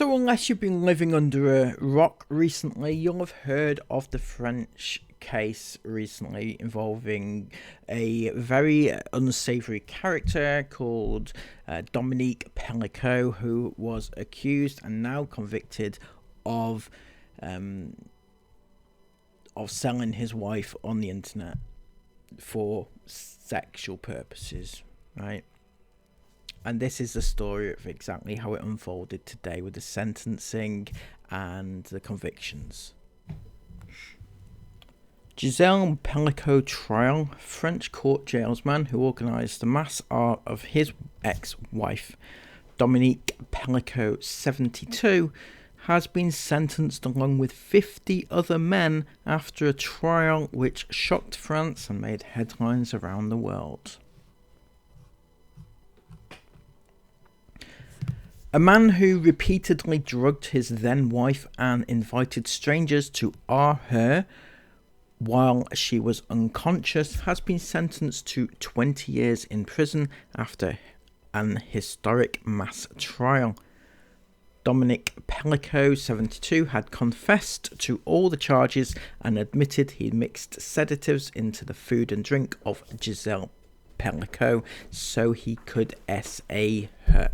So unless you've been living under a rock recently, you'll have heard of the French case recently involving a very unsavory character called Dominique Pellicot, who was accused and now convicted of selling his wife on the internet for sexual purposes, right? And this is the story of exactly how it unfolded today with the sentencing and the convictions. Giselle Pellicot trial. French court jails man who organised the mass art of his ex-wife, Dominique Pellicot, 72, has been sentenced along with 50 other men after a trial which shocked France and made headlines around the world. A man who repeatedly drugged his then-wife and invited strangers to her while she was unconscious has been sentenced to 20 years in prison after an historic mass trial. Dominique Pellicot, 72, had confessed to all the charges and admitted he mixed sedatives into the food and drink of Giselle Pellicot so he could SA her.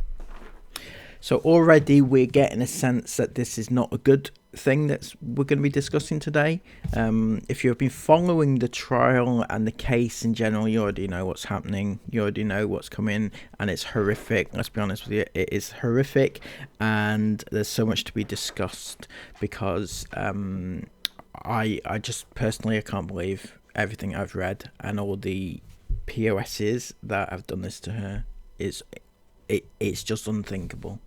So already we're getting a sense that this is not a good thing that we're going to be discussing today. If you've been following the trial and the case in general, you already know what's happening. You already know what's coming, and it's horrific. Let's be honest with you, it is horrific, and there's so much to be discussed because I just personally I can't believe everything I've read and all the POSs that have done this to her. It's just unthinkable.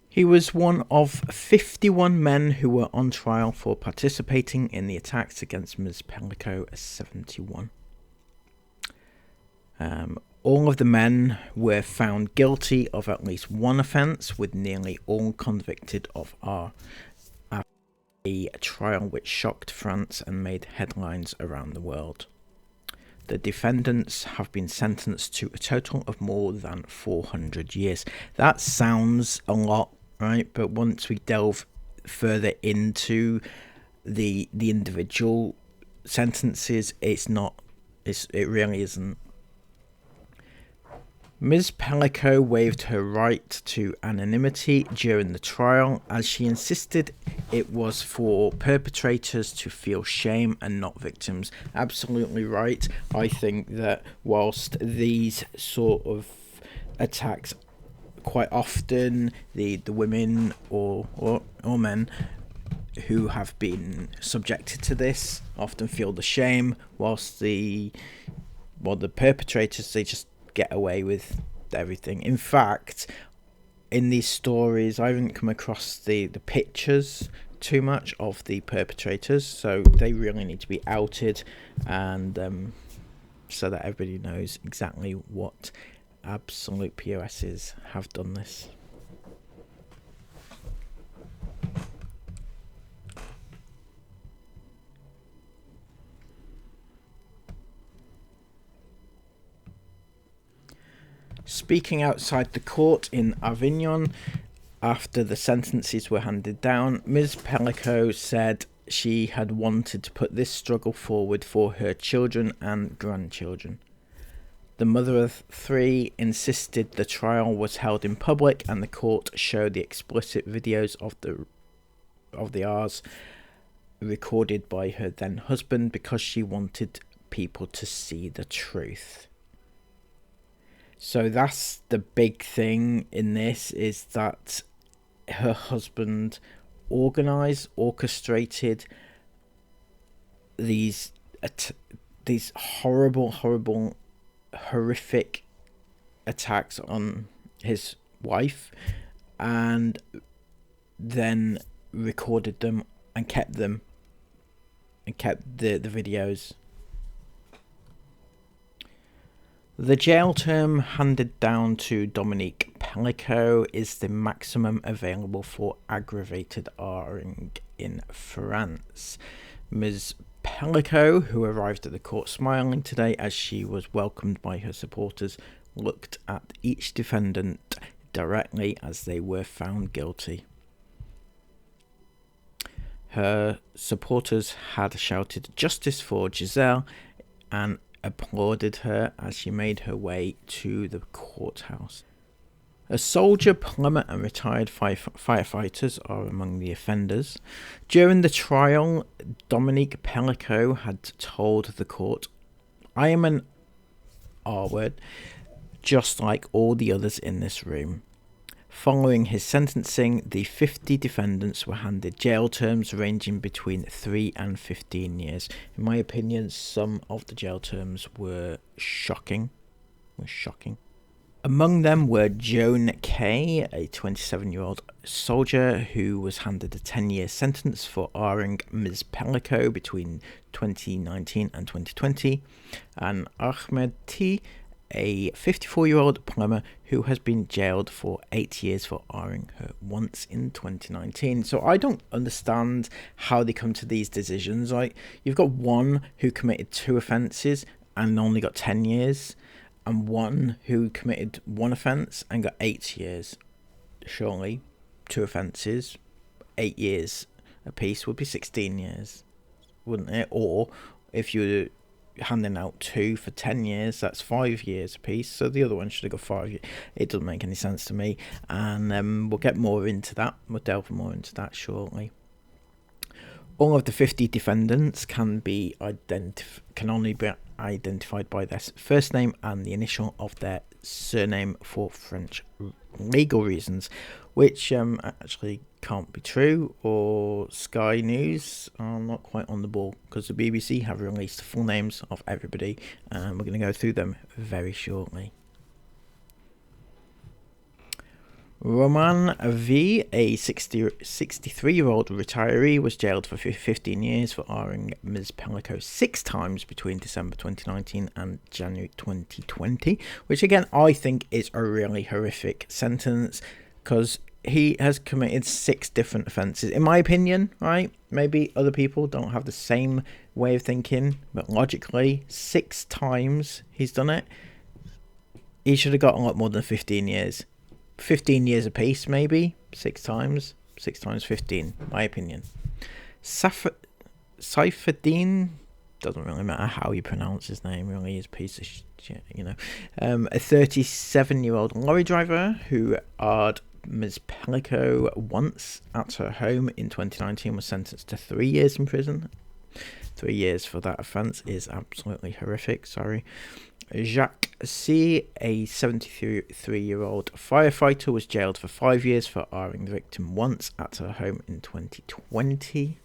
He was one of 51 men who were on trial for participating in the attacks against Ms. Pellicot, 71. All of the men were found guilty of at least one offence, with nearly all convicted of after a trial which shocked France and made headlines around the world. The defendants have been sentenced to a total of more than 400 years. That sounds a lot, right? But once we delve further into the individual sentences, it really isn't. Ms. Pellicot waived her right to anonymity during the trial, as she insisted it was for perpetrators to feel shame and not victims. Absolutely right. I think that whilst these sort of attacks, quite often the women or men who have been subjected to this often feel the shame, whilst the perpetrators, they just get away with everything. In fact, in these stories, I haven't come across the pictures too much of the perpetrators, so they really need to be outed, and so that everybody knows exactly what absolute POSs have done this. Speaking outside the court in Avignon after the sentences were handed down, Ms. Pellicot said she had wanted to put this struggle forward for her children and grandchildren. The mother of three insisted the trial was held in public, and the court showed the explicit videos of the R's recorded by her then husband because she wanted people to see the truth. So that's the big thing in this, is that her husband orchestrated these horrible, horrific attacks on his wife, and then recorded them and kept the videos. The jail term handed down to Dominique Pellicot is the maximum available for aggravated R-ing in France. Ms. Pellicot, who arrived at the court smiling today as she was welcomed by her supporters, looked at each defendant directly as they were found guilty. Her supporters had shouted "Justice for Giselle" and applauded her as she made her way to the courthouse. A soldier, plumber and retired firefighters are among the offenders. During the trial, Dominique Pellico had told the court, "I am an R-word, just like all the others in this room." Following his sentencing, the 50 defendants were handed jail terms ranging between 3 and 15 years. In my opinion, some of the jail terms were shocking. Among them were Joan Kay, a 27-year-old soldier who was handed a 10-year sentence for R-ing Ms. Pellico between 2019 and 2020, and Ahmed T, a 54-year-old plumber who has been jailed for 8 years for R-ing her once in 2019. So I don't understand how they come to these decisions. Like, you've got one who committed 2 offences and only got 10 years, and one who committed 1 offence and got 8 years. Surely 2 offences, 8 years apiece would be 16 years, wouldn't it? Or if you handing out 2 for 10 years, that's 5 years a piece, so the other one should have got 5 years. It doesn't make any sense to me, and we'll get more into that. We'll delve more into that shortly. All of the 50 defendants can only be identified by their first name and the initial of their surname for French legal reasons, which actually can't be true, or Sky News are not quite on the ball, because the BBC have released the full names of everybody, and we're going to go through them very shortly. Roman V, a 63-year-old retiree, was jailed for 15 years for R-ing Ms. Pellico 6 times between December 2019 and January 2020, which again I think is a really horrific sentence, because he has committed 6 different offences, in my opinion, right? Maybe other people don't have the same way of thinking, but logically, 6 times he's done it. He should have got a lot more than 15 years. 15 years apiece, maybe. 6 times. 6 times 15, my opinion. Saifuddin, doesn't really matter how you pronounce his name, really is a piece of shit, you know. A 37-year-old lorry driver who R-ed Ms. Pellico once at her home in 2019 was sentenced to 3 years in prison. 3 years for that offence is absolutely horrific, sorry. Jacques C, a 73-year-old firefighter, was jailed for 5 years for R-ing the victim once at her home in 2020.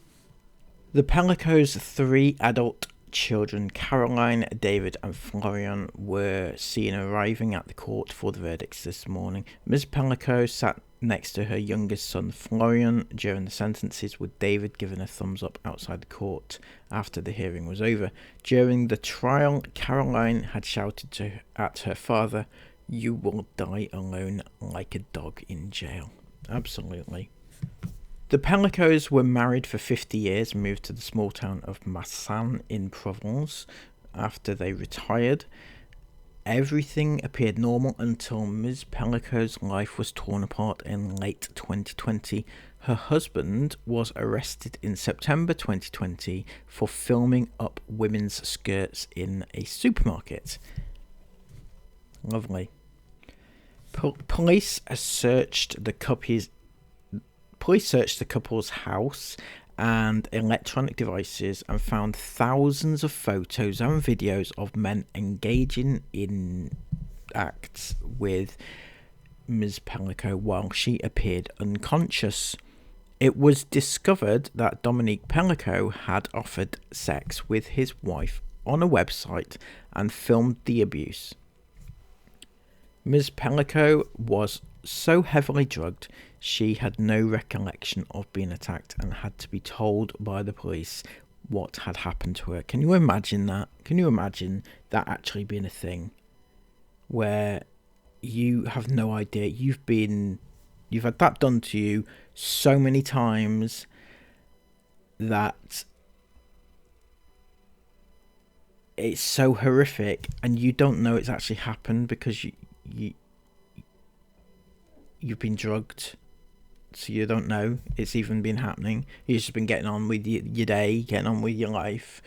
The Pellicos' 3 adult children, Caroline, David and Florian, were seen arriving at the court for the verdicts this morning. Ms. Pellico sat next to her youngest son Florian during the sentences, with David giving a thumbs up outside the court after the hearing was over. During the trial, Caroline had shouted at her father, "You will die alone like a dog in jail." Absolutely. The Pellicos were married for 50 years and moved to the small town of Massin in Provence after they retired. Everything appeared normal until Ms. Pellico's life was torn apart in late 2020. Her husband was arrested in September 2020 for filming up women's skirts in a supermarket. Lovely. Police searched the couple's house and electronic devices and found thousands of photos and videos of men engaging in acts with Ms. Pellico while she appeared unconscious. It was discovered that Dominique Pellico had offered sex with his wife on a website and filmed the abuse. Ms. Pellico was so heavily drugged she had no recollection of being attacked and had to be told by the police what had happened to her. Can you imagine that? Can you imagine that actually being a thing where you have no idea? You've had that done to you so many times that it's so horrific, and you don't know it's actually happened because you've been drugged, so you don't know it's even been happening. You've just been getting on with your day, getting on with your life,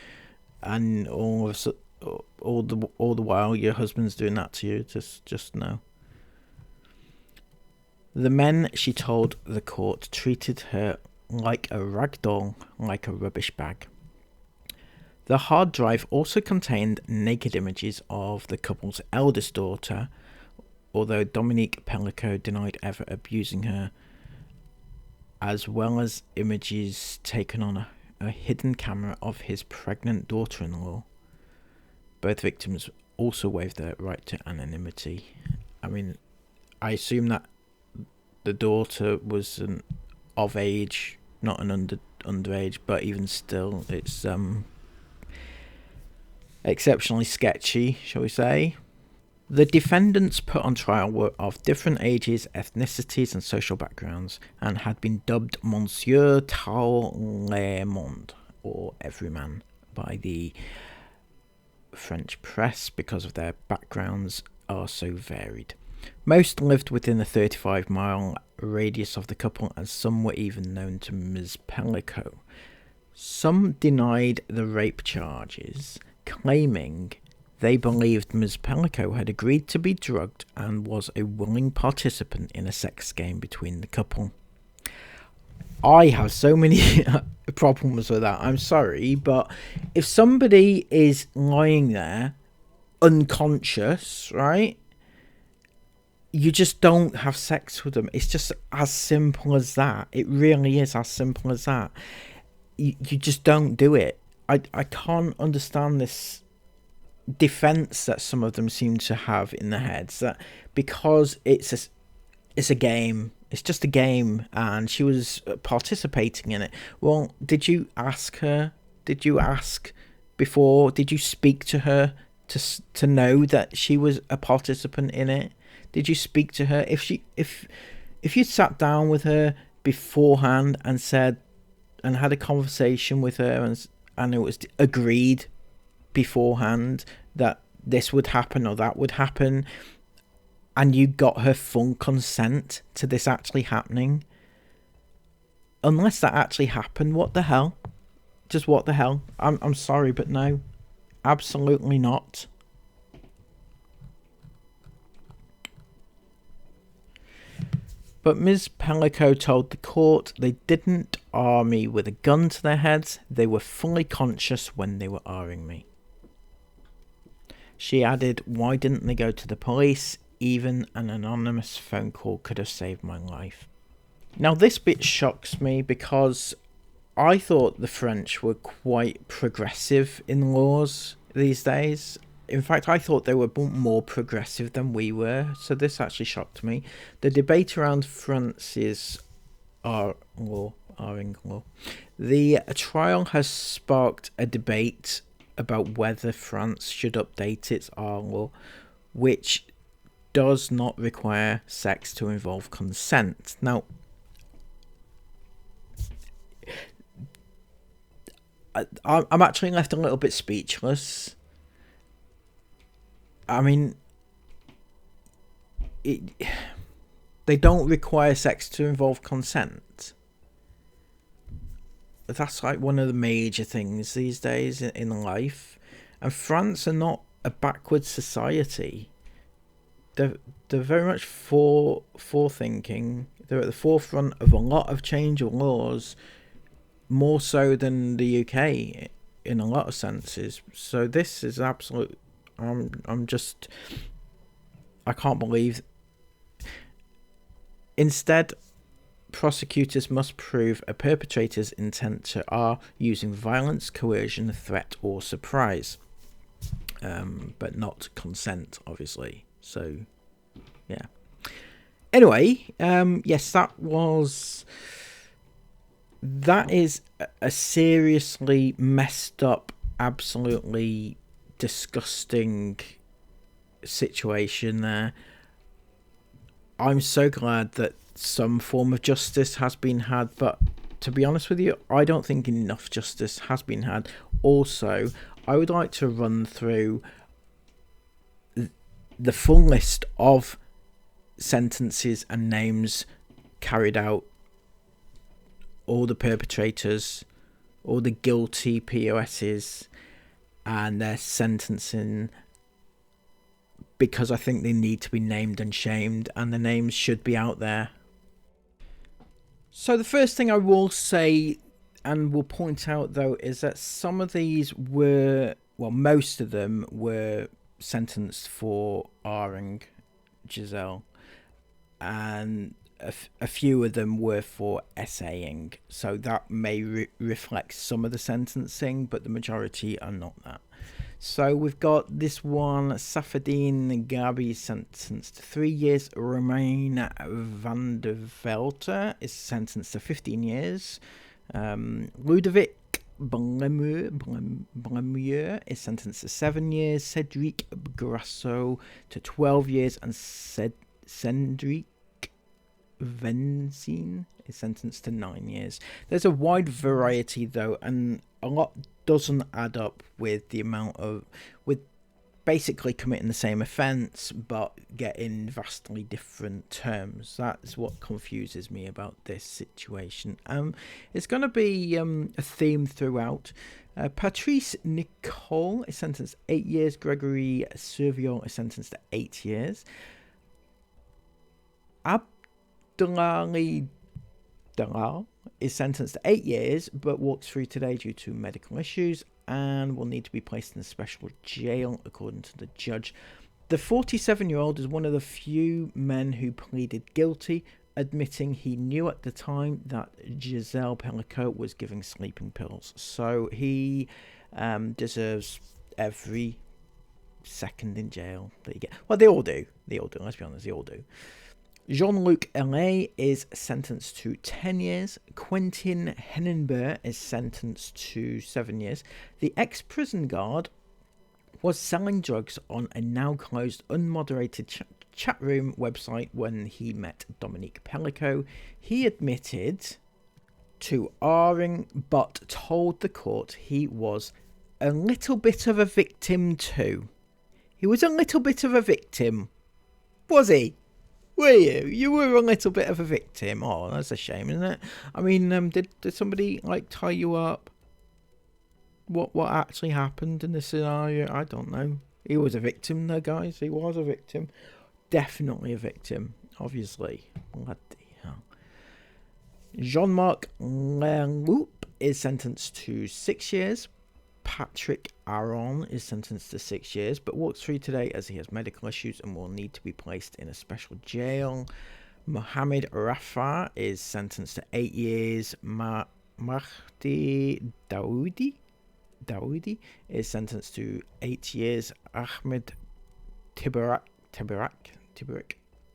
and all the while your husband's doing that to you. Just know. The men, she told the court, treated her like a rag doll, like a rubbish bag. The hard drive also contained naked images of the couple's eldest daughter, although Dominique Pellico denied ever abusing her, as well as images taken on a hidden camera of his pregnant daughter-in-law. Both victims also waived their right to anonymity. I mean, I assume that the daughter was of age, not an underage, but even still, it's exceptionally sketchy, shall we say. The defendants put on trial were of different ages, ethnicities and social backgrounds, and had been dubbed Monsieur Tout le Monde, or Everyman, by the French press because of their backgrounds are so varied. Most lived within a 35-mile radius of the couple, and some were even known to Ms. Pellico. Some denied the rape charges, claiming they believed Ms. Pellico had agreed to be drugged and was a willing participant in a sex game between the couple. I have so many problems with that. I'm sorry, but if somebody is lying there unconscious, right, you just don't have sex with them. It's just as simple as that. It really is as simple as that. You just don't do it. I can't understand this defense that some of them seem to have in their heads, that because it's a game, it's just a game, and she was participating in it. Well, did you ask her? Did you ask before? Did you speak to her to know that she was a participant in it? Did you speak to her? If you sat down with her beforehand and said and had a conversation with her, and it was agreed beforehand that this would happen or that would happen, and you got her full consent to this actually happening, unless that actually happened, what the hell? Just what the hell? I'm sorry, but no, absolutely not. But Ms. Pellico told the court they didn't arm me with a gun to their heads. They were fully conscious when they were arming me. She added, why didn't they go to the police? Even an anonymous phone call could have saved my life. Now this bit shocks me because I thought the French were quite progressive in laws these days. In fact, I thought they were more progressive than we were, so this actually shocked me. The debate around France's R-ing law. The trial has sparked a debate about whether France should update its R law, which does not require sex to involve consent. Now, I'm actually left a little bit speechless. I mean, they don't require sex to involve consent. That's like one of the major things these days in life. And France are not a backward society. They're very much forethinking. They're at the forefront of a lot of change of laws, more so than the UK in a lot of senses. So this is absolute. I can't believe. Instead, prosecutors must prove a perpetrator's intent to R using violence, coercion, threat, or surprise, but not consent, obviously. So, yeah. Anyway, yes, that is a seriously messed up, absolutely disgusting situation there. I'm so glad that some form of justice has been had, but to be honest with you, I don't think enough justice has been had. Also, I would like to run through the full list of sentences and names carried out, all the perpetrators, all the guilty POSs, and their sentencing, because I think they need to be named and shamed, and the names should be out there. So the first thing I will say and will point out, though, is that some of these were, well, most of them were sentenced for R-ing Giselle, and a few of them were for essaying. So that may reflect some of the sentencing, but the majority are not that. So we've got this one, Safadine Gabi, sentenced to 3 years. Romain van der Velter is sentenced to 15 years. Ludovic Blemeur is sentenced to 7 years. Cedric Grasso to 12 years. And Cedric Venzine is sentenced to 9 years. There's a wide variety, though, and a lot doesn't add up with the amount of, with basically committing the same offence but getting vastly different terms. That's what confuses me about this situation. It's going to be a theme throughout. Patrice Nicole is sentenced to 8 years. Gregory Serviol is sentenced to 8 years. Abdelali Dalal is sentenced to 8 years but walks free today due to medical issues and will need to be placed in a special jail, according to the judge. The 47-year-old is one of the few men who pleaded guilty, admitting he knew at the time that Giselle Pellico was giving sleeping pills. So he deserves every second in jail that you get. Well, they all do. Let's be honest, they all do. Jean-Luc L.A. is sentenced to 10 years. Quentin Henenberg is sentenced to 7 years. The ex-prison guard was selling drugs on a now-closed, unmoderated chat room website when he met Dominique Pellico. He admitted to R-ing, but told the court he was a little bit of a victim too. He was a little bit of a victim. Was he? Were you? You were a little bit of a victim. Oh, that's a shame, isn't it? I mean, did somebody like tie you up? What actually happened in this scenario? I don't know. He was a victim, though, guys. He was a victim. Definitely a victim, obviously. Bloody hell. Jean-Marc Leloup is sentenced to 6 years. Patrick Aron is sentenced to 6 years, but walks free today as he has medical issues and will need to be placed in a special jail. Mohamed Rafa is sentenced to 8 years. Mahdi Daoudi is sentenced to 8 years. Ahmed Tibarak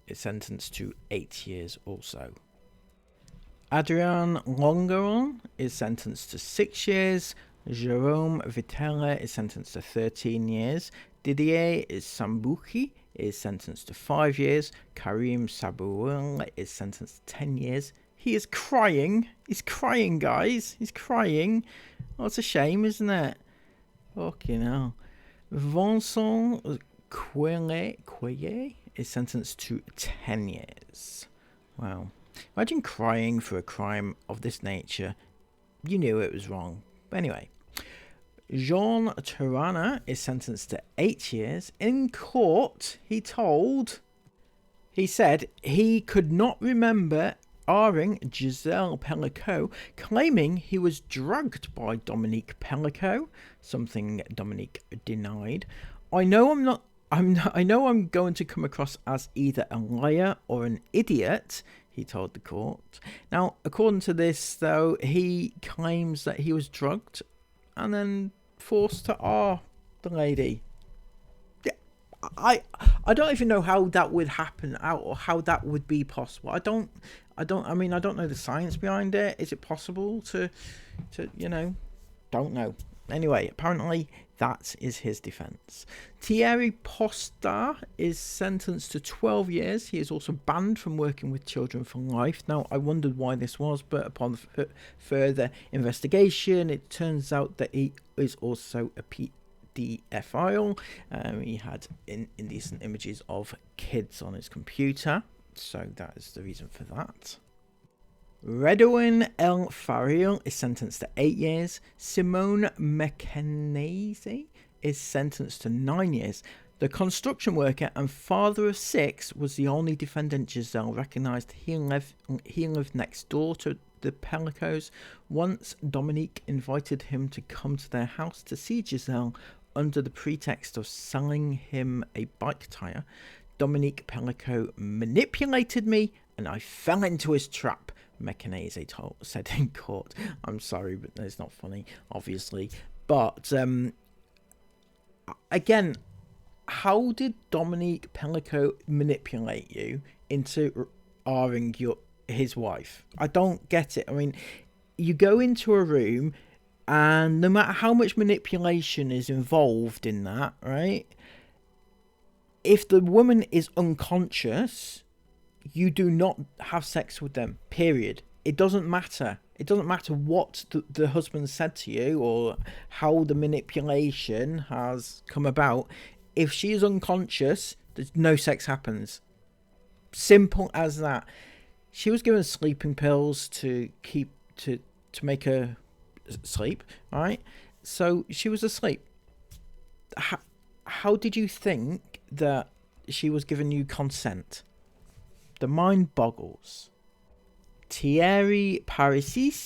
is sentenced to 8 years also. Adrian Longeron is sentenced to 6 years. Jerome Vitella is sentenced to 13 years. Didier Sambuki is sentenced to 5 years. Karim Sabouel is sentenced to 10 years. He is crying. He's crying, guys. He's crying. Oh, it's a shame, isn't it? Fucking hell. Vincent Queye is sentenced to 10 years. Wow. Imagine crying for a crime of this nature. You knew it was wrong. But anyway. Jean Tirana is sentenced to 8 years. In court, he said he could not remember R-ing Giselle Pellico, claiming he was drugged by Dominique Pellico, something Dominique denied. I know I'm going to come across as either a liar or an idiot, he told the court. Now, according to this, though, he claims that he was drugged and then forced to R the lady. I don't even know how that would happen or how that would be possible. I don't know the science behind it. Is it possible to don't know. Anyway, apparently that is his defense. Thierry Postard is sentenced to 12 years. He is also banned from working with children for life. Now, I wondered why this was, but upon further investigation, it turns out that he is also a pedophile. He had indecent images of kids on his computer, so that is the reason for that. Redouane El Faril is sentenced to 8 years. Simone Mekenese is sentenced to 9 years. The construction worker and father of 6 was the only defendant Giselle recognised. He lived next door to the Pellicos. Once Dominique invited him to come to their house to see Giselle under the pretext of selling him a bike tyre. Dominique Pellico manipulated me and I fell into his trap, Mekenese said in court. I'm sorry, but it's not funny, obviously. But, again, how did Dominique Pellico manipulate you into R-ing his wife? I don't get it. I mean, you go into a room and no matter how much manipulation is involved in that, right? If the woman is unconscious, you do not have sex with them, period. It doesn't matter. It doesn't matter what the husband said to you or how the manipulation has come about. If she is unconscious, there's no sex happens. Simple as that. She was given sleeping pills to make her sleep, right? So she was asleep. How did you think that she was giving you consent? The mind boggles. Thierry Parisi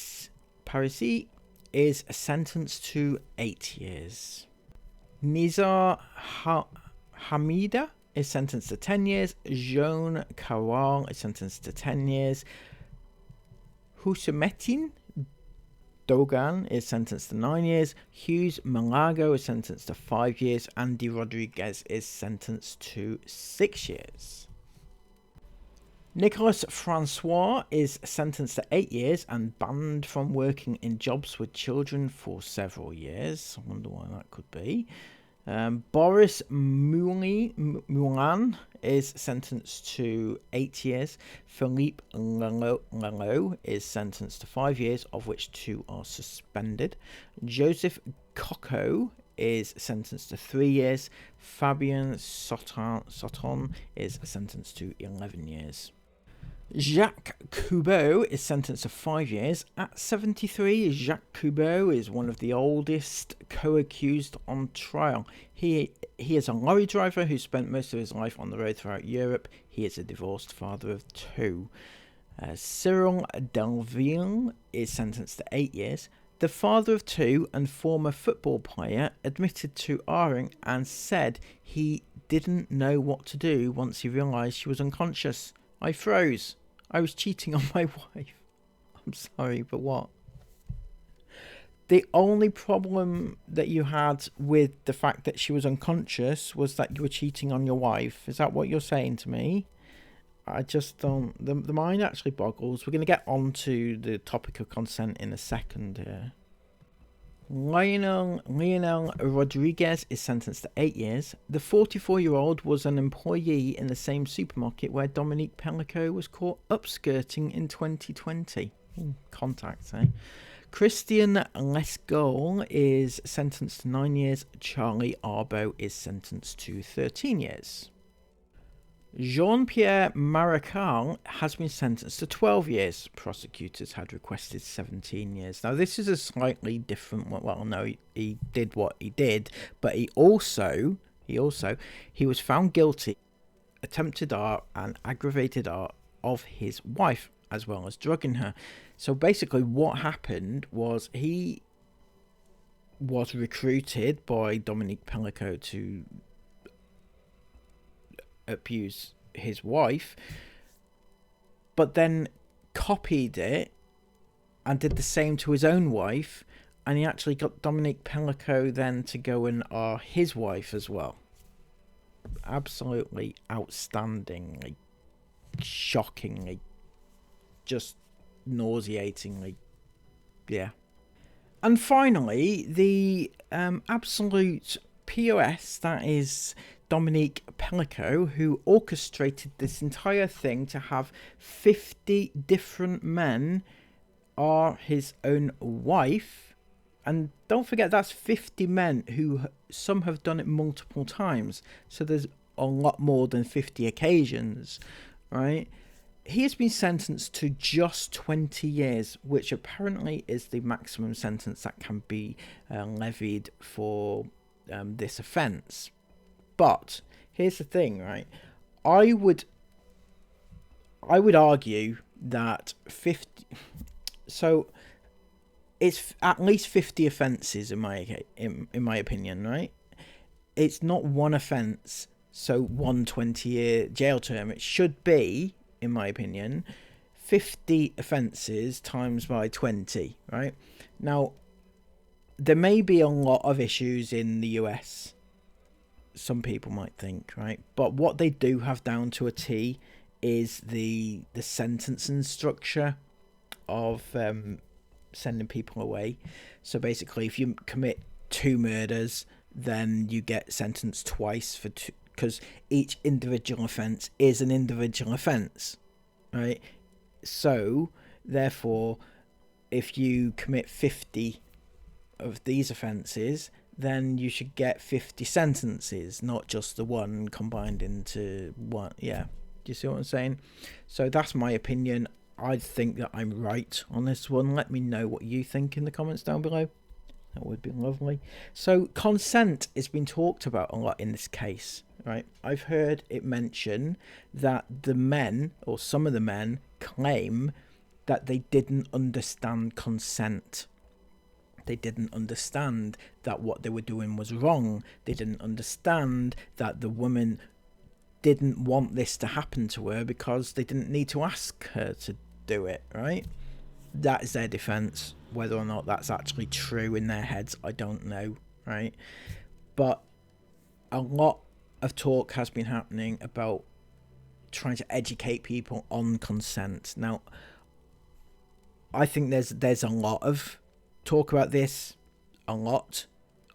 is sentenced to 8 years. Nizar Hamida is sentenced to 10 years. Jean Caral is sentenced to 10 years. Housametin Dogan is sentenced to 9 years. Hughes Malago is sentenced to 5 years. Andy Rodriguez is sentenced to 6 years. Nicolas Francois is sentenced to 8 years and banned from working in jobs with children for several years. I wonder why that could be. Boris Moulin is sentenced to 8 years. Philippe Lalo is sentenced to 5 years, of which 2 are suspended. Joseph Coco is sentenced to 3 years. Fabien Soton is sentenced to 11 years. Jacques Coubeau is sentenced to 5 years. At 73, Jacques Coubeau is one of the oldest co-accused on trial. He is a lorry driver who spent most of his life on the road throughout Europe. He is a divorced father of 2. Cyril Delville is sentenced to 8 years. The father of 2 and former football player admitted to R-ing and said he didn't know what to do once he realised she was unconscious. I froze. I was cheating on my wife. I'm sorry, but what? The only problem that you had with the fact that she was unconscious was that you were cheating on your wife. Is that what you're saying to me? I just don't... The mind actually boggles. We're going to get on to the topic of consent in a second here. Lionel Rodriguez is sentenced to 8 years. The 44-year-old was an employee in the same supermarket where Dominique Pellico was caught upskirting in 2020. Contacts, eh? Christian Lesgault is sentenced to 9 years. Charlie Arbo is sentenced to 13 years. Jean-Pierre Marechal has been sentenced to 12 years. Prosecutors had requested 17 years. Now, this is a slightly different... Well, no, he did what he did, but he was found guilty of attempted art and aggravated art of his wife, as well as drugging her. So basically what happened was he was recruited by Dominique Pellico to abuse his wife, but then copied it and did the same to his own wife, and he actually got Dominique Pellico then to go and his wife as well. Absolutely outstandingly, shockingly, just nauseatingly, yeah. And finally, the absolute POS, that is Dominique Pellico, who orchestrated this entire thing to have 50 different men are his own wife, And don't forget, that's 50 men who some have done it multiple times. So there's a lot more than 50 occasions, right? He has been sentenced to just 20 years, which apparently is the maximum sentence that can be levied for this offence. But here's the thing, right? I would argue that 50. So it's at least 50 offences in my opinion, right? It's not one offence, so 120-year jail term. It should be, in my opinion, 50 offences times by 20, right? Now, there may be a lot of issues in the US, some people might think, right? But what they do have down to a T is the sentencing structure of sending people away. So basically, if you commit 2 murders, then you get sentenced twice for 2, because each individual offence is an individual offence, right? So therefore, if you commit 50 of these offences, then you should get 50 sentences, not just the one combined into one. Yeah, do you see what I'm saying? So that's my opinion. I think that I'm right on this one. Let me know what you think in the comments down below. That would be lovely. So consent has been talked about a lot in this case, right? I've heard it mention that the men, or some of the men, claim that they didn't understand consent. They didn't understand that what they were doing was wrong. They didn't understand that the woman didn't want this to happen to her because they didn't need to ask her to do it, right? That is their defense. Whether or not that's actually true in their heads, I don't know, right? But a lot of talk has been happening about trying to educate people on consent. Now, I think there's a lot of talk about this, a lot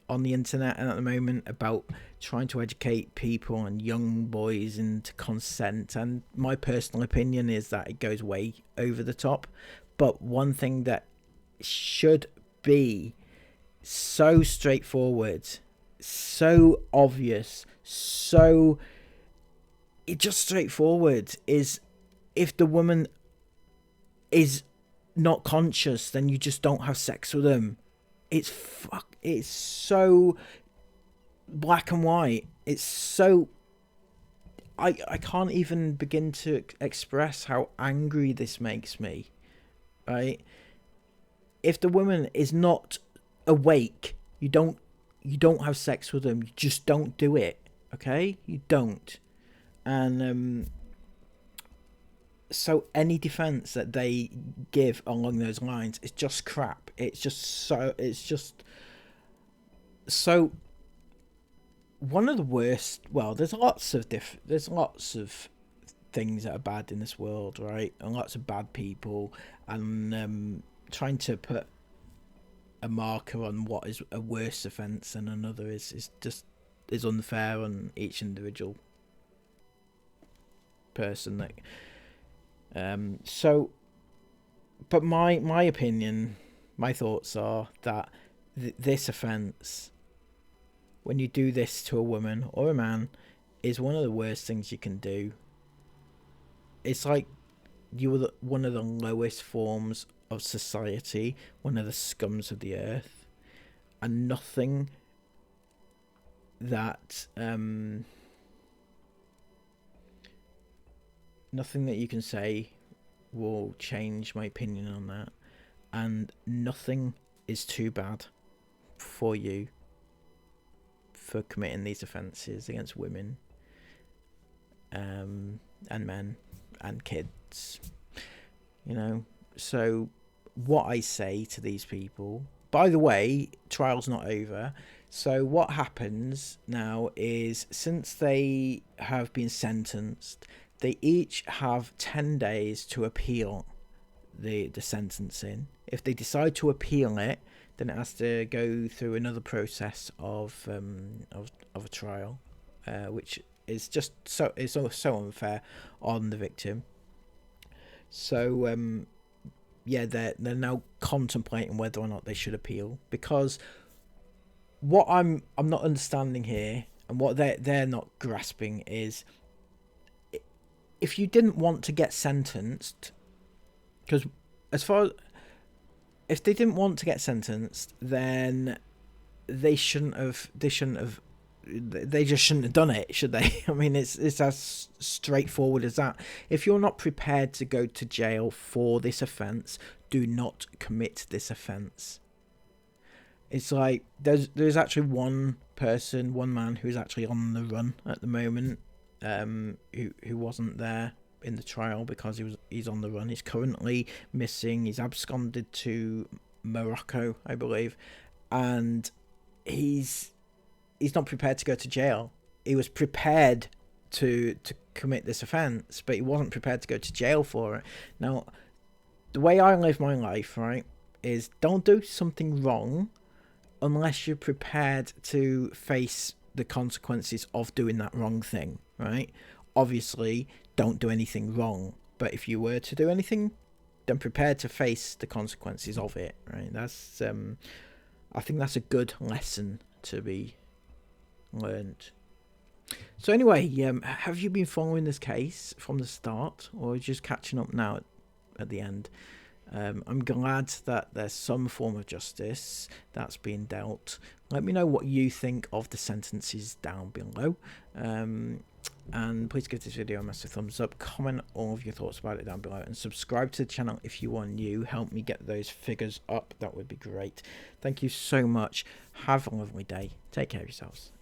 on the internet and at the moment, about trying to educate people and young boys into consent, and my personal opinion is that it goes way over the top. But one thing that should be so straightforward, so obvious, so just straightforward, is if the woman is not conscious, then you just don't have sex with them. It's so black and white. It's so I can't even begin to express how angry this makes me, right? If the woman is not awake, you don't have sex with them. You just don't do it, okay? You don't. And so any defense that they give along those lines is just crap. It's just so one of the worst. Well, there's lots of things that are bad in this world, right? And lots of bad people, and trying to put a marker on what is a worse offence than another is unfair on each individual person. Like, but my opinion, my thoughts are that this offence, when you do this to a woman or a man, is one of the worst things you can do. It's like you were one of the lowest forms of society, one of the scums of the earth, and nothing that you can say will change my opinion on that. And nothing is too bad for you for committing these offences against women, and men and kids, you know. So what I say to these people, by the way, trial's not over. So what happens now is, since they have been sentenced, they each have 10 days to appeal the sentencing. If they decide to appeal it, then it has to go through another process of a trial, which is just so unfair on the victim. So yeah, they're now contemplating whether or not they should appeal, because what I'm not understanding here, and what they're not grasping, is if you didn't want to get sentenced, because as far as, if they didn't want to get sentenced, then they just shouldn't have done it, should they? I mean, it's as straightforward as that. If you're not prepared to go to jail for this offence, do not commit this offence. It's like there's actually one man who's actually on the run at the moment, who wasn't there in the trial because he's on the run. He's currently missing. He's absconded to Morocco, I believe, and he's not prepared to go to jail. He was prepared to commit this offence, but he wasn't prepared to go to jail for it. Now, the way I live my life, right, is don't do something wrong unless you're prepared to face the consequences of doing that wrong thing, right? Obviously, don't do anything wrong, but if you were to do anything, then prepare to face the consequences of it, right? That's I think that's a good lesson to be learned. So anyway, have you been following this case from the start, or just catching up now at the end? I'm glad that there's some form of justice that's being dealt. Let me know what you think of the sentences down below, and please give this video a massive thumbs up, comment all of your thoughts about it down below, and subscribe to the channel if you are new. Help me get those figures up, that would be great. Thank you so much. Have a lovely day. Take care of yourselves.